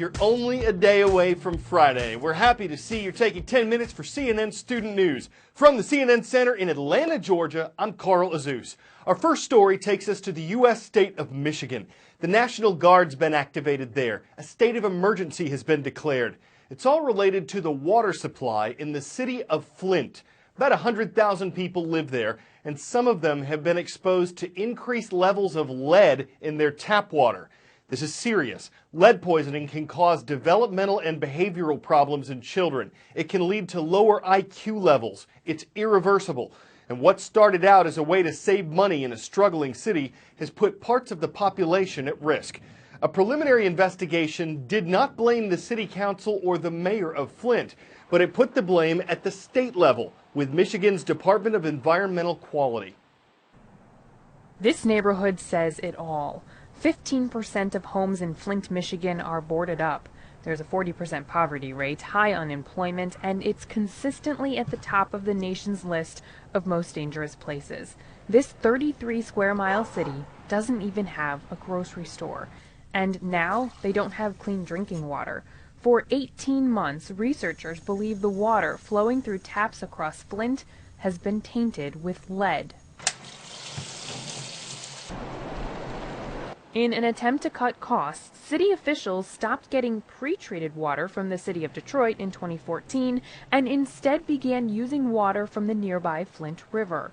You're only a day away from Friday. We're happy to see you're taking 10 minutes for CNN Student News. From the CNN Center in Atlanta, Georgia, I'm Carl Azus. Our first story takes us to the U.S. state of Michigan. The National Guard's been activated there. A state of emergency has been declared. It's all related to the water supply in the city of Flint. About 100,000 people live there, and some of them have been exposed to increased levels of lead in their tap water. This is serious. Lead poisoning can cause developmental and behavioral problems in children. It can lead to lower IQ levels. It's irreversible. And what started out as a way to save money in a struggling city has put parts of the population at risk. A preliminary investigation did not blame the city council or the mayor of Flint, but it put the blame at the state level with Michigan's Department of Environmental Quality. This neighborhood says it all. 15% of homes in Flint, Michigan are boarded up. There's a 40% poverty rate, high unemployment, and it's consistently at the top of the nation's list of most dangerous places. This 33 square mile city doesn't even have a grocery store. And now they don't have clean drinking water. For 18 months, researchers believe the water flowing through taps across Flint has been tainted with lead. In an attempt to cut costs, city officials stopped getting pre-treated water from the city of Detroit in 2014 and instead began using water from the nearby Flint River.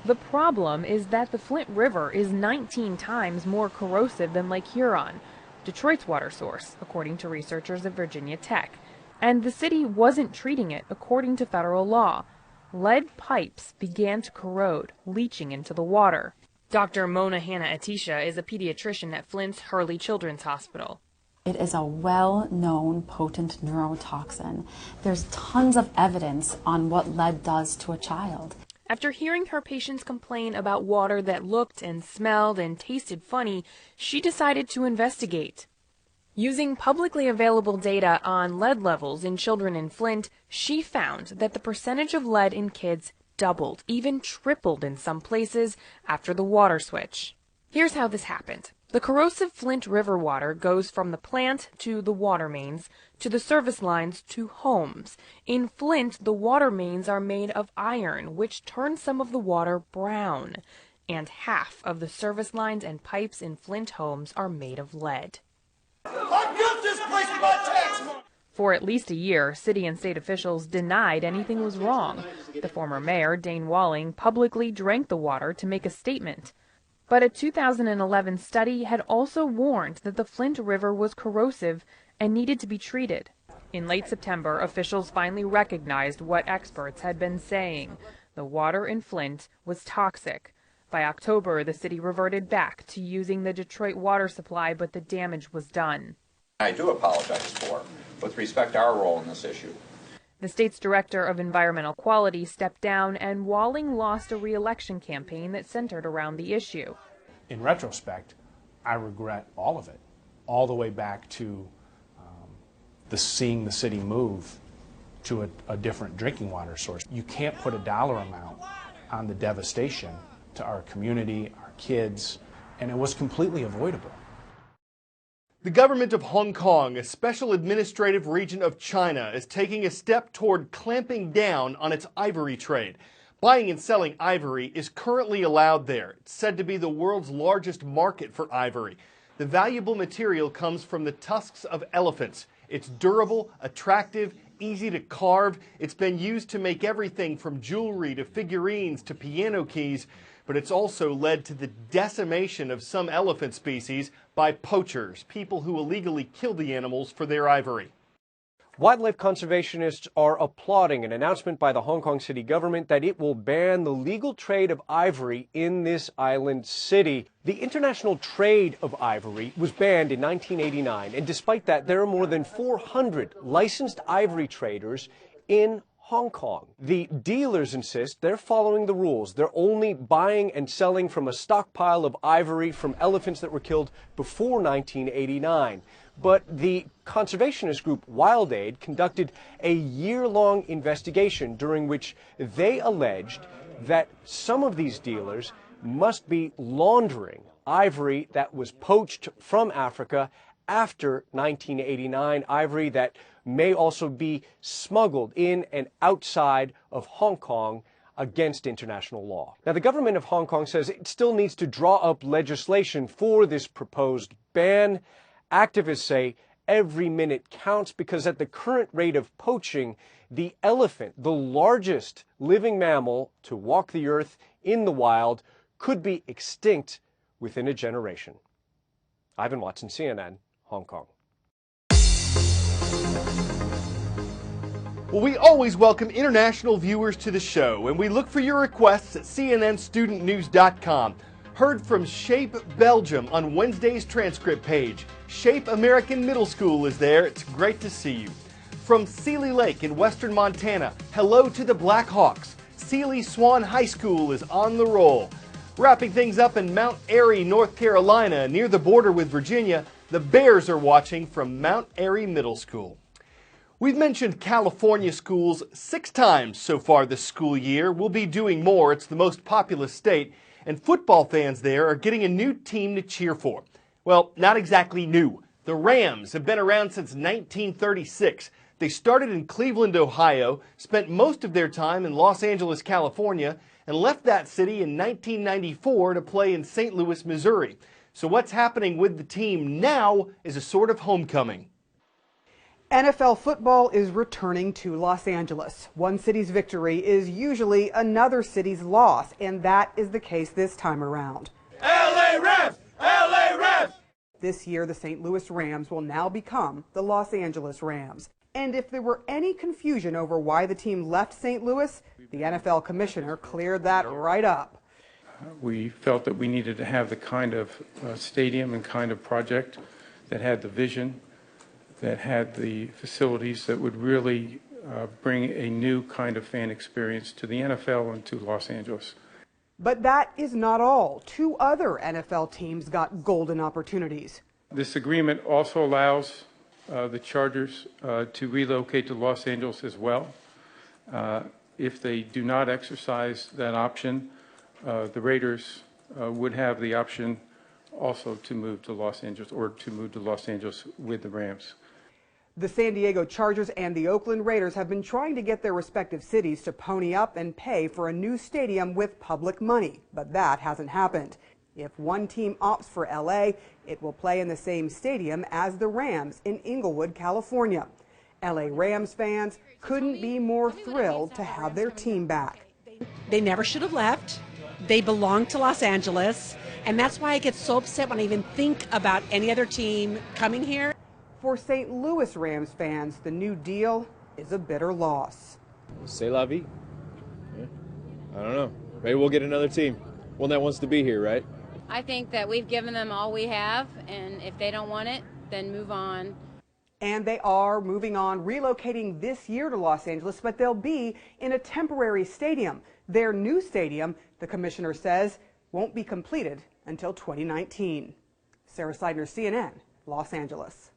The problem is that the Flint River is 19 times more corrosive than Lake Huron, Detroit's water source, according to researchers at Virginia Tech. And the city wasn't treating it according to federal law. Lead pipes began to corrode, leaching into the water. Dr. Mona Hanna-Atisha is a pediatrician at Flint's Hurley Children's Hospital. It is a well-known potent neurotoxin. There's tons of evidence on what lead does to a child. After hearing her patients complain about water that looked and smelled and tasted funny, she decided to investigate. Using publicly available data on lead levels in children in Flint, she found that the percentage of lead in kids doubled, even tripled in some places after the water switch. Here's how this happened. The corrosive Flint River water goes from the plant to the water mains, to the service lines to homes. In Flint, the water mains are made of iron, which turns some of the water brown. And half of the service lines and pipes in Flint homes are made of lead. I built this place with my tax money! For at least a year, city and state officials denied anything was wrong. The former mayor, Dane Walling, publicly drank the water to make a statement. But a 2011 study had also warned that the Flint River was corrosive and needed to be treated. In late September, officials finally recognized what experts had been saying. The water in Flint was toxic. By October, the city reverted back to using the Detroit water supply, but the damage was done. I do apologize with respect to our role in this issue. The state's director of environmental quality stepped down, and Walling lost a re-election campaign that centered around the issue. In retrospect, I regret all of it, all the way back to seeing the city move to a different drinking water source. You can't put a dollar amount on the devastation to our community, our kids, and it was completely avoidable. The government of Hong Kong, a special administrative region of China, is taking a step toward clamping down on its ivory trade. Buying and selling ivory is currently allowed there. It's said to be the world's largest market for ivory. The valuable material comes from the tusks of elephants. It's durable, attractive, easy to carve. It's been used to make everything from jewelry to figurines to piano keys. But it's also led to the decimation of some elephant species by poachers, people who illegally kill the animals for their ivory. Wildlife conservationists are applauding an announcement by the Hong Kong city government that it will ban the legal trade of ivory in this island city. The international trade of ivory was banned in 1989, and despite that, there are more than 400 licensed ivory traders in Hong Kong. The dealers insist they're following the rules. They're only buying and selling from a stockpile of ivory from elephants that were killed before 1989. But the conservationist group Wild Aid conducted a year-long investigation during which they alleged that some of these dealers must be laundering ivory that was poached from Africa after 1989, ivory that may also be smuggled in and outside of Hong Kong against international law. Now, the government of Hong Kong says it still needs to draw up legislation for this proposed ban. Activists say every minute counts because at the current rate of poaching, the elephant, the largest living mammal to walk the earth in the wild, could be extinct within a generation. Ivan Watson, CNN, Hong Kong. Well, we always welcome international viewers to the show, and we look for your requests at cnnstudentnews.com. Heard from Shape Belgium on Wednesday's transcript page. Shape American Middle School is there. It's great to see you. From Sealy Lake in western Montana, hello to the Blackhawks. Sealy Swan High School is on the roll. Wrapping things up in Mount Airy, North Carolina, near the border with Virginia, the Bears are watching from Mount Airy Middle School. We've mentioned California schools 6 times so far this school year. We'll be doing more. It's the most populous state, and football fans there are getting a new team to cheer for. Well, not exactly new. The Rams have been around since 1936. They started in Cleveland, Ohio, spent most of their time in Los Angeles, California, and left that city in 1994 to play in St. Louis, Missouri. So what's happening with the team now is a sort of homecoming. NFL football is returning to Los Angeles. One city's victory is usually another city's loss, and that is the case this time around. LA Rams! LA Rams! This year, the St. Louis Rams will now become the Los Angeles Rams. And if there were any confusion over why the team left St. Louis, the NFL commissioner cleared that right up. We felt that we needed to have the kind of stadium and kind of project that had the vision, that had the facilities that would really bring a new kind of fan experience to the NFL and to Los Angeles. But that is not all. 2 other NFL teams got golden opportunities. This agreement also allows the Chargers to relocate to Los Angeles as well. If they do not exercise that option, the Raiders would have the option also to move to Los Angeles, or to move to Los Angeles with the Rams. The San Diego Chargers and the Oakland Raiders have been trying to get their respective cities to pony up and pay for a new stadium with public money, but that hasn't happened. If one team opts for LA, it will play in the same stadium as the Rams in Inglewood, California. LA Rams fans couldn't be more thrilled to have their team back. They never should have left. They belong to Los Angeles, and that's why I get so upset when I even think about any other team coming here. For St. Louis Rams fans, the new deal is a bitter loss. C'est la vie. Yeah. I don't know. Maybe we'll get another team, one that wants to be here, right? I think that we've given them all we have, and if they don't want it, then move on. And they are moving on, relocating this year to Los Angeles, but they'll be in a temporary stadium. Their new stadium, the commissioner says, won't be completed until 2019. Sarah Seidner, CNN, Los Angeles.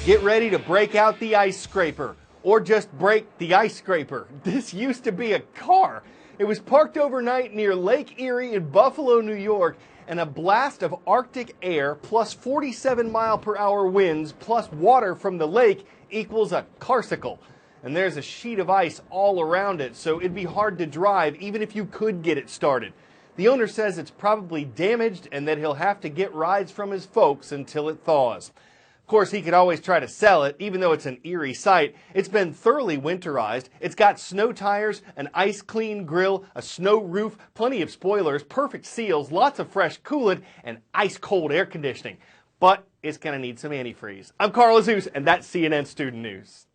Get ready to break out the ice scraper, or just break the ice scraper. This used to be a car. It was parked overnight near Lake Erie in Buffalo, New York, and a blast of Arctic air plus 47-mile-per-hour winds plus water from the lake equals a carsicle. And there's a sheet of ice all around it, so it'd be hard to drive even if you could get it started. The owner says it's probably damaged and that he'll have to get rides from his folks until it thaws. Of course, he could always try to sell it, even though it's an eerie sight. It's been thoroughly winterized. It's got snow tires, an ice-clean grill, a snow roof, plenty of spoilers, perfect seals, lots of fresh coolant, and ice-cold air conditioning. But it's going to need some antifreeze. I'm Carl Azus, and that's CNN Student News.